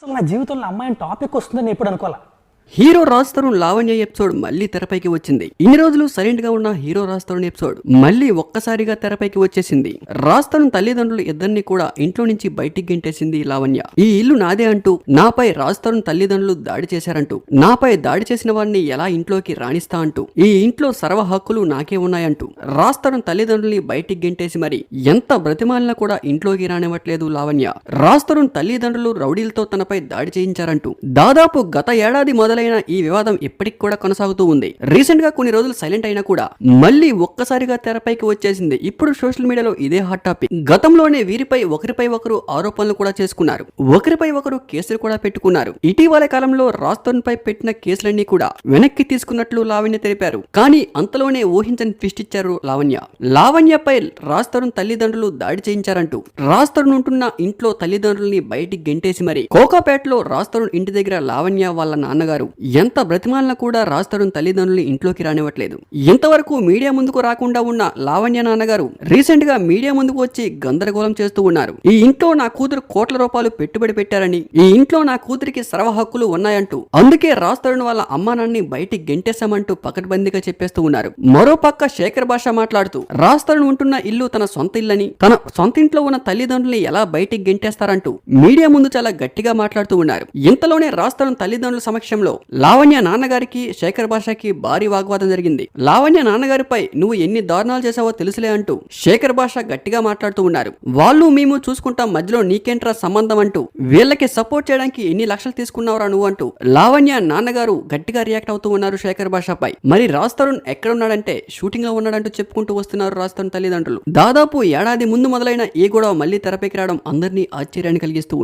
అసలు నా జీవితంలో అమ్మాయిని టాపిక్ వస్తుందని ఎప్పుడు అనుకోవాలా. హీరో రాజ్ తరుణ్ లావణ్య ఎపిసోడ్ మళ్ళీ తెరపైకి వచ్చింది. ఇన్ని రోజులు సైలెంట్ గా ఉన్న హీరో రాజ్ తరుణ్ ఎపిసోడ్ మళ్ళీ ఒక్కసారిగా తెరపైకి వచ్చేసింది. రాజ్ తరుణ్ తల్లిదండ్రులు ఇద్దరిని కూడా ఇంట్లో నుంచి బయటికి గెంటేసింది లావణ్య. ఈ ఇల్లు నాదే అంటూ, నాపై రాజ్ తరుణ్ తల్లిదండ్రులు దాడి చేశారంటూ, నాపై దాడి చేసిన వారిని ఎలా ఇంట్లోకి రాణిస్తా అంటూ, ఈ ఇంట్లో సర్వ హక్కులు నాకే ఉన్నాయంటూ రాజ్ తరుణ్ తల్లిదండ్రుల్ని బయటికి గెంటేసి మరి ఎంత బ్రతిమాలినా కూడా ఇంట్లోకి రానివ్వట్లేదు లావణ్య. రాజ్ తరుణ్ తల్లిదండ్రులు రౌడీలతో తనపై దాడి చేయించారంటూ దాదాపు గత ఏడాది మొదలైన ఈ వివాదం ఇప్పటికి కూడా కొనసాగుతూ ఉంది. రీసెంట్ గా కొన్ని రోజులు సైలెంట్ అయినా కూడా మళ్ళీ ఒక్కసారిగా తెరపైకి వచ్చేసింది. ఇప్పుడు సోషల్ మీడియాలో ఇదే హాట్ టాపిక్. గతంలోనే వీరిపై ఒకరిపై ఒకరు ఆరోపణలు కూడా చేసుకున్నారు, ఒకరిపై ఒకరు కేసులు కూడా పెట్టుకున్నారు. ఇటీవల కాలంలో రాజ్ తరుణ్ పై పెట్టిన కేసులన్నీ కూడా వెనక్కి తీసుకున్నట్లు లావణ్య తెలిపారు. కానీ అంతలోనే ఊహించని ట్విస్ట్ ఇచ్చారు లావణ్య. లావణ్యపై రాజ్ తరుణ్ తల్లిదండ్రులు దాడి చేయించారంటూ రాజ్ తరుణ్ ఉంటున్న ఇంట్లో తల్లిదండ్రుల్ని బయటికి గెంటేసి మరి కోకాపేటలో రాజ్ తరుణ్ ఇంటి దగ్గర లావణ్య వాళ్ళ నాన్నగారు ఎంత బ్రతిమాలినా కూడా రాజ్ తరుణ్ తల్లిదండ్రుల్ని ఇంట్లోకి రానివ్వట్లేదు. ఇంతవరకు మీడియా ముందుకు రాకుండా ఉన్న లావణ్య నాన్నగారు రీసెంట్ గా మీడియా ముందుకు వచ్చి గందరగోళం చేస్తూ ఉన్నారు. ఈ ఇంట్లో నా కూతురు కోట్ల రూపాయలు పెట్టుబడి పెట్టారని, ఈ ఇంట్లో నా కూతురికి సర్వ హక్కులు ఉన్నాయంటూ, అందుకే రాజ్ తరుణ్ వాళ్ళ అమ్మానాన్ని బయటికి గెంటేశామంటూ పకడ్బందీగా చెప్పేస్తూ ఉన్నారు. మరోపక్క శేఖర్ భాష మాట్లాడుతూ రాజ్ తరుణ్ ఉంటున్న ఇల్లు తన సొంత ఇల్లని, తన సొంత ఇంట్లో ఉన్న తల్లిదండ్రుల్ని ఎలా బయటికి గెంటేస్తారంటూ మీడియా ముందు చాలా గట్టిగా మాట్లాడుతూ ఉన్నారు. ఇంతలోనే రాజ్ తరుణ్ తల్లిదండ్రుల సమక్షంలో లావణ్య నాన్నగారికి శేఖర్ భాషకి భారీ వాగ్వాదం జరిగింది. లావణ్య నాన్నగారిపై నువ్వు ఎన్ని దారుణాలు చేశావో తెలుసులే అంటూ శేఖర్ భాష గట్టిగా మాట్లాడుతూ ఉన్నారు. వాళ్ళు మేము చూసుకుంటాం, మధ్యలో నీకేంట్రా సంబంధం అంటూ, వీళ్ళకి సపోర్ట్ చేయడానికి ఎన్ని లక్షలు తీసుకున్నావురా నువ్వు అంటూ లావణ్య నాన్నగారు గట్టిగా రియాక్ట్ అవుతూ ఉన్నారు శేఖర్ భాషపై. మరి రాజ్ తరుణ్ ఎక్కడ ఉన్నాడంటే షూటింగ్ లో ఉన్నాడంటూ చెప్పుకుంటూ వస్తున్నారు రాజ్ తరుణ్ తల్లిదండ్రులు. దాదాపు ఏడాది ముందు మొదలైన ఈ గొడవ మళ్ళీ తెరపైకి రావడం అందరినీ ఆశ్చర్యాన్ని కలిగిస్తూ ఉంది.